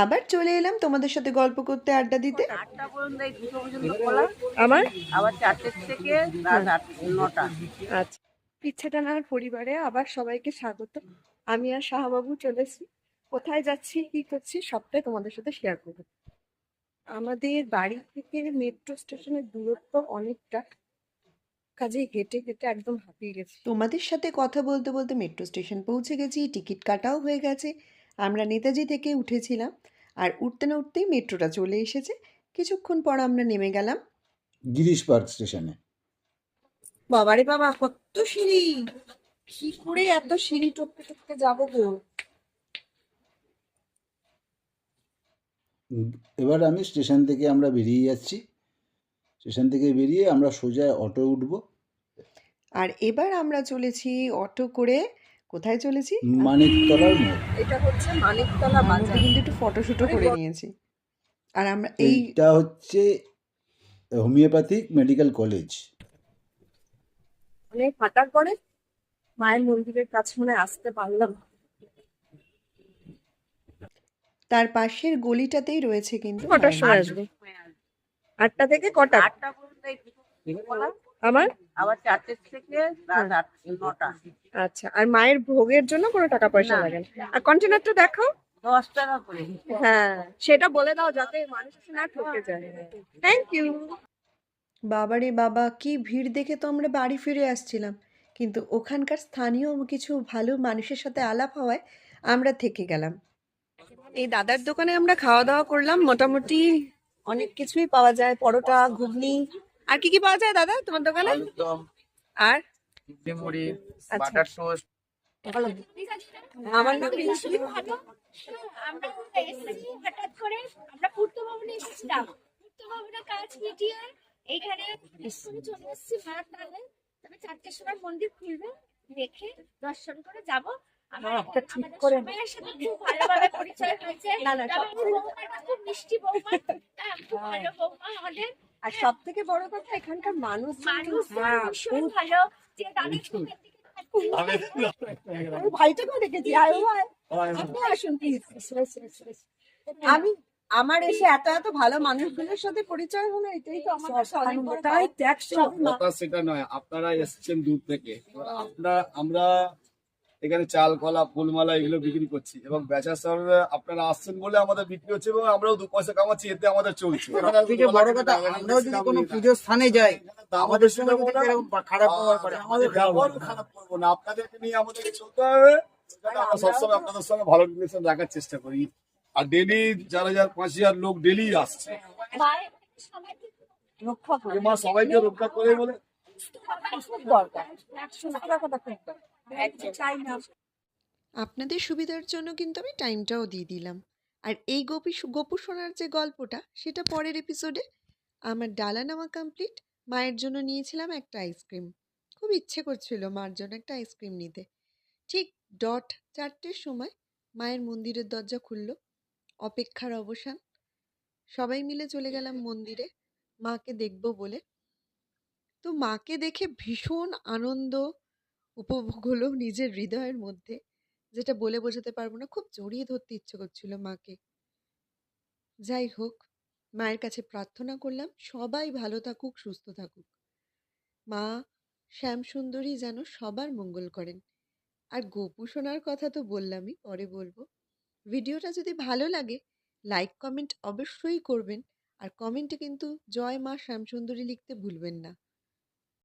আবার চলে এলাম তোমাদের সাথে গল্প করতে, আড্ডা দিতে। 8টা পর্যন্ত, এই 2টো পর্যন্ত খোলা। আমার আবার 4টে থেকে রাত 9টা। আচ্ছা, পিচ্ছে টানার পরিবারে আবার সবাইকে স্বাগত। আমি আর শাহবাবু চলেছি। কোথায় যাচ্ছি, কি করছি, সবটাই তোমাদের সাথে শেয়ার করব। আমাদের বাড়ি থেকে মেট্রো স্টেশনের দূরত্ব অনেকটা, কাজেই হেঁটে হেঁটে একদম হাঁপিয়ে গেছি। তোমাদের সাথে কথা বলতে বলতে মেট্রো স্টেশন পৌঁছে গেছি, টিকিট কাটাও হয়ে গেছে। আমরা নেতাজি থেকে উঠেছিলাম, আর উঠতে না উঠতেই মেট্রোটা চলে এসেছে। কিছুক্ষণ পর আমরা নেমে গেলাম গিরিশ পার্ক স্টেশনে। বাবারে বাবা, কত সিঁড়ি! কি করে এত সিঁড়ি টপকে টপকে যাবো গো? এবার আমি স্টেশন থেকে আমরা বেরিয়ে যাচ্ছি। স্টেশন থেকে বেরিয়ে আমরা সোজা অটো উঠবো। আর এবার আমরা চলেছি অটো করে। কোথায় চলেছি? মানিকতলার মোড়। এটা হচ্ছে মানিকতলা তার মধ্যে বাজার। কিন্তু একটু ফটোশুটও করে নিয়েছি। আর আমরা এইটা হচ্ছে হোমিওপ্যাথিক মেডিকেল কলেজ। অনেক হাঁটার পরে মায়ের মন্দিরের কাছে মনে হয় আসতে পারলাম। তার পাশের গলিটাতেই রয়েছে কিন্তু কটার মায়ের সময় মন্দির। আসবে? 8টা থেকে কটা? 8টা পর্যন্ত, এই 2টো খোলা। আমার আবার 4টে থেকে রাত 9টা। আচ্ছা, আর মায়ের ভোগের জন্য কোনো টাকা পয়সা লাগে না। আর কন্টেনারটা দেখাও। 10 টাকা করে। হ্যাঁ, সেটা বলে দাও যাতে মানুষ এসে না ঠকে যায়। Thank you. বাবারে বাবা, কি ভিড় দেখে তো আমরা বাড়ি ফিরে আসছিলাম, কিন্তু ওখানকার স্থানীয় কিছু ভালো মানুষের সাথে আলাপ হওয়ায় আমরা থেকে গেলাম। এই দাদার দোকানে আমরা খাওয়া দাওয়া করলাম। মোটামুটি অনেক কিছুই পাওয়া যায়, পরোটা, ঘুগনি। আর কি কি পাওয়া যায় দাদা তোমার দোকানে? একদম আর চিংড়ি মুড়ি, আচ্ছা, বাটার টোস্ট। আমার নাম ভীষণই ভালো। আমরা এসেছি হঠাৎ করে, আমরা পূর্ত ভবনে এসেছিলাম। পূর্ত ভবনের কাজ মিটিয়ে এইখানে করে চলে এসেছি মার টানে। তবে 4টের সময় মন্দির খুলবে, দেখে দর্শন করে যাব। আমাদের সবাইয়ের সাথে খুব ভালোভাবে পরিচয় হয়েছে। তবে বৌমাটা খুব মিষ্টি বৌমা, খুব ভালো বৌমা আমাদের। আর সব থেকে বড় কথা এখানকার মানুষ ভীষণ ভালো। যে দাদির চোখের দিকে আমি ভাইটাকেও দেখেছি। আয় ভাই, আপনি আসুন প্লিজ। আমার এসে এত এত ভালো মানুষগুলোর সাথে পরিচয় হলো, এটাই তো আমার কাছে অনেক বড় পাওয়া। কথা সেটা নয়, আপনারা এসেছেন দূর থেকে। আমরা এখানে চাল কলা ফুলমালা এগুলো বিক্রি করছি, এবং বেচা শহরে আপনারা আসছেন বলে আমাদের বিক্রি হচ্ছে, এবং আমরাও 2 পয়সা কামাচ্ছি, এতে আমাদের চলছে। থেকে বড় কথা, আমরাও যদি কোনো পুজোর স্থানে যাই, আমাদের সঙ্গে যদি এরকম খারাপ ব্যবহার করে, আমাদের ব্যবহার খারাপ করবো না। আপনাদেরকে নিয়ে আমাদেরকে চলতে হবে। আমরা সবসময় আপনাদের সঙ্গে ভালো রিলেশন রাখার চেষ্টা করি। আর ডেলি 4,000-5,000 লোক ডেলি আসছে। মায়ের সবাইকে রক্ষা করে মা সবাইকে রক্ষা করে বলে খুব দরকার। সুস্থ রাখাটা খুব দরকার। একদম চাই না। আপনাদের সুবিধার জন্য কিন্তু আমি টাইমটাও দিয়ে দিলাম। আর এই গপু শোনার যে গল্পটা, সেটা পরের এপিসোডে। আমার ডালা নেওয়া কমপ্লিট। মায়ের জন্য নিয়েছিলাম একটা আইসক্রিম। খুব ইচ্ছে করছিল মার জন্য একটা আইসক্রিম নিতে। ঠিক ডট 4টের সময় মায়ের মন্দিরের দরজা খুলল। অপেক্ষার অবসান। সবাই মিলে চলে গেলাম মন্দিরে মাকে দেখব বলে। তো মাকে দেখে ভীষণ আনন্দ উপভোগ হলো নিজের হৃদয়ের মধ্যে, যেটা বলে বোঝাতে পারবো না। খুব জড়িয়ে ধরতে ইচ্ছে করছিল মাকে। যাই হোক, মায়ের কাছে প্রার্থনা করলাম সবাই ভালো থাকুক, সুস্থ থাকুক। মা শ্যামসুন্দরী যেন সবার মঙ্গল করেন। আর গোপু সোনার কথা তো বললামই, পরে বলবো। ভিডিওটা যদি ভালো লাগে, লাইক কমেন্ট অবশ্যই করবেন। আর কমেন্টে কিন্তু জয় মা শ্যামসুন্দরী লিখতে ভুলবেন না।